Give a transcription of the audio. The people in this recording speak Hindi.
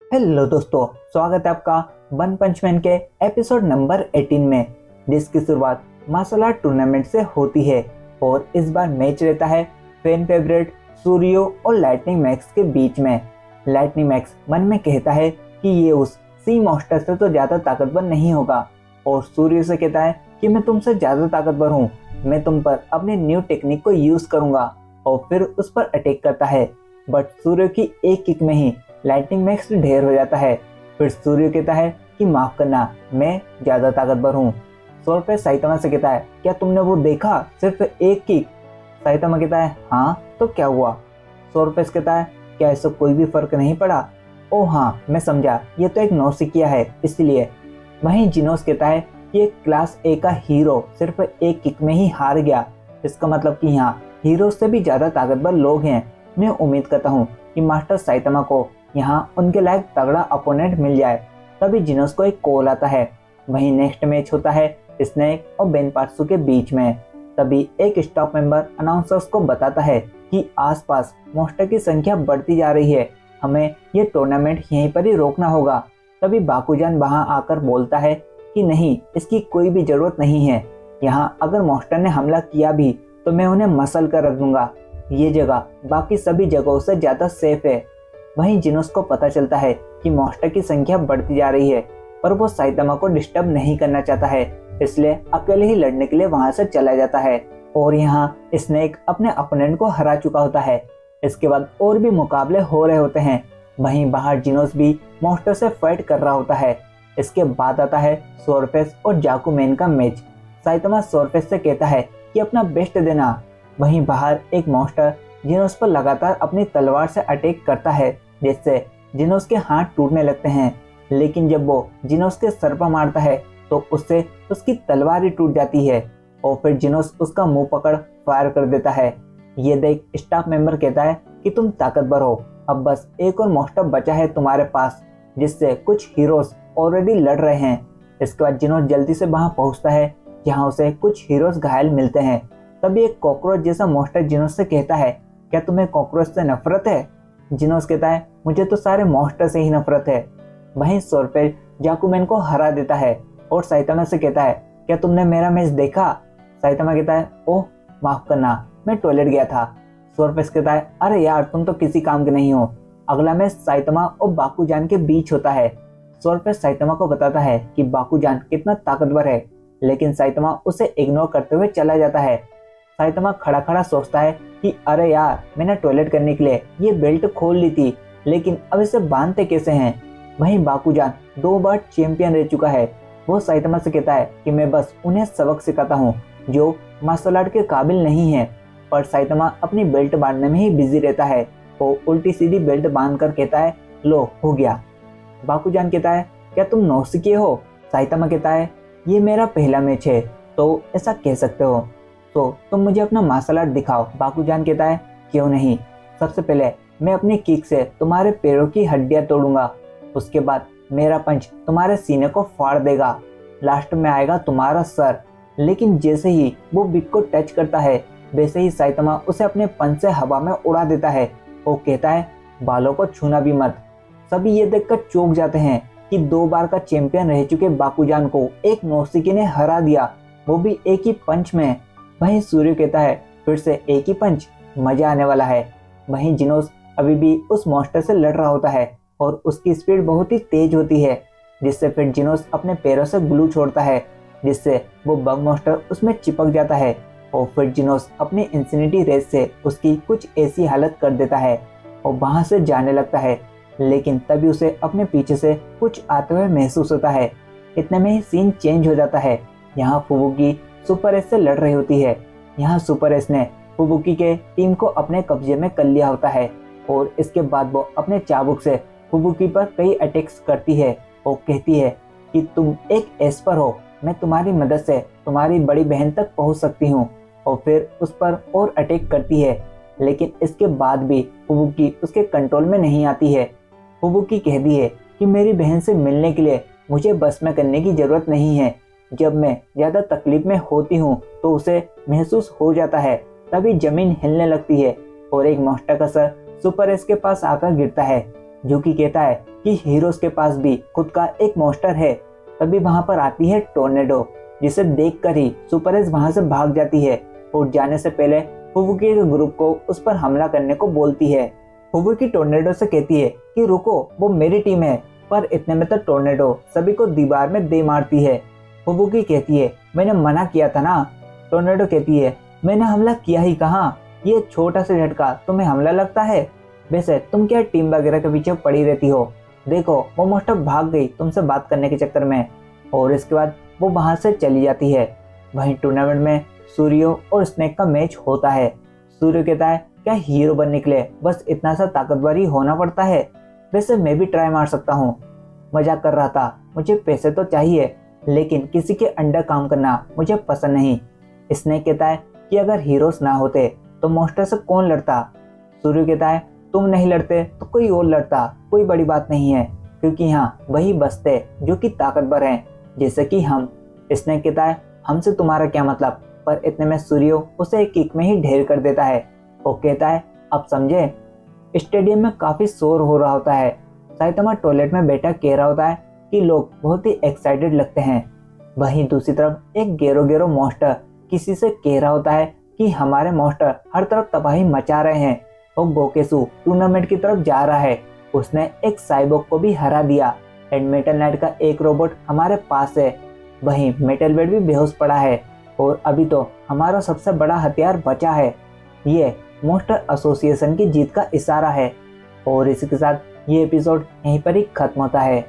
हेलो दोस्तों, स्वागत है आपका वन पंच मैन के एपिसोड नंबर 18 में, जिसकी शुरुआत मार्शल आर्ट टूर्नामेंट से होती है। और इस बार मैच रहता है फैन फेवरेट सूर्यो और लाइटनिंग मैक्स के बीच में। लाइटनिंग मैक्स मन में कहता है कि ये उस सी मॉन्स्टर से तो ज़्यादा ताकतवर नहीं होगा, और सूर्यो से कहता है कि मैं तुमसे ज़्यादा ताकतवर हूँ, मैं तुम पर अपनी न्यू टेक्निक को यूज़ करूँगा, और फिर उस पर अटैक करता है। बट सूर्यो की एक किक में ही लाइटनिंग मैक्स ढेर हो जाता है। फिर सूर्य कहता है कि माफ करना, मैं ज्यादा ताकतवर हूँ। सॉर्फेस साइतामा से कहता है, क्या तुमने वो देखा, सिर्फ एक किक? साइतामा कहता है, हाँ तो क्या हुआ? सॉर्फेस कहता है, क्या इससे कोई भी फर्क नहीं पड़ा? ओ हाँ, मैं समझा, ये तो एक नौसिखिया है इसलिए। वहीं जिनोस कहता है कि एक क्लास ए का हीरो सिर्फ एक किक में ही हार गया, इसका मतलब कि यहाँ हीरो से भी ज्यादा ताकतवर लोग हैं। मैं उम्मीद करता हूँ कि मास्टर साइतामा को यहाँ उनके लायक तगड़ा अपोनेंट मिल जाए। तभी जिनोस को एक कॉल आता है। वहीं नेक्स्ट मैच होता है स्नेक और बेनपात्सु के बीच में। तभी एक स्टाफ मेंबर अनाउंसर्स को बताता है कि आसपास मॉन्स्टर की संख्या बढ़ती जा रही है, हमें ये टूर्नामेंट यहीं पर ही रोकना होगा। तभी बाकुजान वहां आकर बोलता है कि नहीं, इसकी कोई भी जरूरत नहीं है। यहाँ अगर मॉन्स्टर ने हमला किया भी तो मैं उन्हें मसल कर रख दूंगा। ये जगह बाकी सभी जगहों से ज्यादा सेफ है। वहीं जिनोस को पता चलता है कि मॉन्स्टर की संख्या बढ़ती जा रही है, पर वो साइतामा को डिस्टर्ब नहीं करना चाहता है, इसलिए अकेले ही लड़ने के लिए वहां से चला जाता है। और यहाँ स्नेक अपने अपोनेंट को हरा चुका होता है। इसके बाद और भी मुकाबले हो रहे होते हैं। वहीं बाहर जिनोस भी मॉन्स्टर से फाइट कर रहा होता है। इसके बाद आता है सॉर्फेस और जाकुमेन का मैच। साइतामा सॉर्फेस से कहता है कि अपना बेस्ट देना। वहीं बाहर एक मॉन्स्टर जिनोस पर लगातार अपनी तलवार से अटैक करता है, जिससे जिनोस के हाथ टूटने लगते हैं। लेकिन जब वो जिनोस के सर पर मारता है तो उससे उसकी तलवार ही टूट जाती है, और फिर जिनोस उसका मुंह पकड़ फायर कर देता है। ये देख स्टाफ मेंबर कहता है कि तुम ताकतवर हो, अब बस एक और मॉन्स्टर बचा है तुम्हारे पास, जिससे कुछ हीरोज ऑलरेडी लड़ रहे हैं। इसके बाद जिनोस जल्दी से वहां पहुंचता है, जहां उसे कुछ हीरोज घायल मिलते हैं। तभी एक कॉकरोच जैसा मॉन्स्टर जिनोस से कहता है, क्या तुम्हें कॉकरोच से नफरत है? जिनोस कहता है, मुझे तो सारे मॉन्स्टर से ही नफरत है। वहीं सॉर्फेस जाकुमेन को हरा देता है और साइतामा से कहता है, क्या तुमने मेरा मैच देखा? साइतामा कहता है, ओह माफ करना, मैं टॉयलेट गया था। सॉर्फेस कहता है, अरे यार तुम तो किसी काम के नहीं हो। अगला मैच साइतामा और बाकुजान के बीच होता है। सॉर्फेस साइतामा को बताता है कि बाकुजान कितना ताकतवर है, लेकिन साइतामा उसे इग्नोर करते हुए चला जाता है। साइतामा खड़ा खड़ा सोचता है कि अरे यार, मैंने टॉयलेट करने के लिए ये बेल्ट खोल ली थी, लेकिन अब इसे बांधते कैसे हैं? वहीं बाकुजान 2 बार चैंपियन रह चुका है। वो साइतामा से कहता है कि मैं बस उन्हें सबक सिखाता हूँ जो मार्शल आर्ट के काबिल नहीं है। पर साइतामा अपनी बेल्ट बांधने में ही बिजी रहता है। वो उल्टी सीधी बेल्ट बांध कर कहता है, लो हो गया। बाकुजान कहता है, क्या तुम नौसिखिए हो? साइतामा कहता है, ये मेरा पहला मैच है तो ऐसा कह सकते हो, तो तुम मुझे अपना मार्शल आर्ट दिखाओ। बाकुजान कहता है, क्यों नहीं, सबसे पहले मैं अपनी किक से तुम्हारे पैरों की हड्डियां तोड़ूंगा, उसके बाद मेरा पंच तुम्हारे सीने को फाड़ देगा, लास्ट में आएगा तुम्हारा सर। लेकिन जैसे ही वो बिग को टच करता है, वैसे ही साइतामा उसे अपने पंच से हवा में उड़ा देता है। वो कहता है, बालों को छूना भी मत। सभी ये देखकर चौंक जाते हैं कि 2 बार का चैंपियन रह चुके बाकुजान को एक नौसिखिए ने हरा दिया, वो भी एक ही पंच में। वहीं सूर्य कहता है, फिर से एक ही पंच, मजा आने वाला है। वहीं जिनोस अभी भी उस मॉन्स्टर से लड़ रहा होता है और उसकी स्पीड बहुत ही तेज होती है, जिससे फिर जिनोस अपने पैरों से ग्लू छोड़ता है, जिससे वो बग मॉन्स्टर उसमें चिपक जाता है। और फिर जिनोस अपनी इंफिनिटी रेस से उसकी कुछ ऐसी हालत कर देता है और वहां से जाने लगता है। लेकिन तभी उसे अपने पीछे से कुछ आते हुए महसूस होता है। इतने में ही सीन चेंज हो जाता है। यहाँ फुबुकी सुपर एस से लड़ रही होती है। यहाँ सुपर एस ने फुबुकी के टीम को अपने कब्जे में कर लिया होता है, और इसके बाद वो अपने चाबुक से फुबुकी पर कई अटैक्स करती है और कहती है कि तुम एक एस्पर हो, मैं तुम्हारी मदद से तुम्हारी बड़ी बहन तक पहुंच सकती हूँ। और फिर उस पर और अटैक करती है, लेकिन इसके बाद भी फुबुकी उसके कंट्रोल में नहीं आती है। फुबुकी कहती है कि मेरी बहन से मिलने के लिए मुझे बस में करने की जरूरत नहीं है, जब मैं ज्यादा तकलीफ में होती हूँ तो उसे महसूस हो जाता है। तभी जमीन हिलने लगती है और एक मॉन्स्टर का सर सुपर एस के पास आकर गिरता है, जूकी कहता है कि हीरोज के पास भी खुद का एक मॉन्स्टर है। तभी वहां पर आती है टोर्नेडो, जिसे देखकर ही सुपर एज वहां से भाग जाती है और जाने से पहले फुबुकी के ग्रुप को उस पर हमला करने को बोलती है। फुबुकी टोर्नेडो से कहती है कि रुको, वो मेरी टीम है, पर इतने में तो टोर्नेडो सभी को दीवार में दे मारती है। फुबुकी कहती है मैंने मना किया था ना। टोर्नेडो कहती है मैंने हमला किया ही कहाँ, ये छोटा सा झटका तुम्हें हमला लगता है। वैसे तुम क्या टीम वगैरह के पीछे पड़ी रहती हो, देखो वो मोस्टर भाग गई तुमसे बात करने के चक्कर में। और इसके बाद वो वहां से चली जाती है। वहीं टूर्नामेंट में सूर्यो और स्नेक का मैच होता है। सूर्यो कहता है क्या हीरो बन निकले, बस इतना सा ताकतवर ही होना पड़ता है, वैसे मैं भी ट्राई मार सकता हूँ। मजाक कर रहा था, मुझे पैसे तो चाहिए, लेकिन किसी के अंडर काम करना मुझे पसंद नहीं। स्नेक कहता है कि अगर हीरोज ना होते तो मॉन्स्टर से कौन लड़ता। सूर्य कहता है तुम नहीं लड़ते तो कोई और लड़ता, कोई बड़ी बात नहीं है, क्योंकि यहाँ वही बसते जो कि ताकतवर हैं जैसे कि हम। स्नेक कहता है हमसे तुम्हारा क्या मतलब, पर इतने में सूर्यो उसे एक किक में ही ढेर कर देता है। वो कहता है अब समझे। स्टेडियम में काफी शोर हो रहा होता है। साइतामा टॉयलेट में बैठा कह रहा होता है कि लोग बहुत ही एक्साइटेड लगते हैं। वहीं दूसरी तरफ एक गेरो गेरो मॉन्स्टर किसी से कह रहा होता है कि हमारे मॉन्स्टर हर तरफ तबाही मचा रहे हैं और गोकेसु टूर्नामेंट की तरफ जा रहा है। उसने एक साइबोर्ग को भी हरा दिया एंड मेटल नाइट का एक रोबोट हमारे पास है। वहीं मेटल बेड भी बेहोश पड़ा है और अभी तो हमारा सबसे बड़ा हथियार बचा है। ये मॉन्स्टर एसोसिएशन की जीत का इशारा है। और इसी के साथ ये एपिसोड यहीं पर ही खत्म होता है।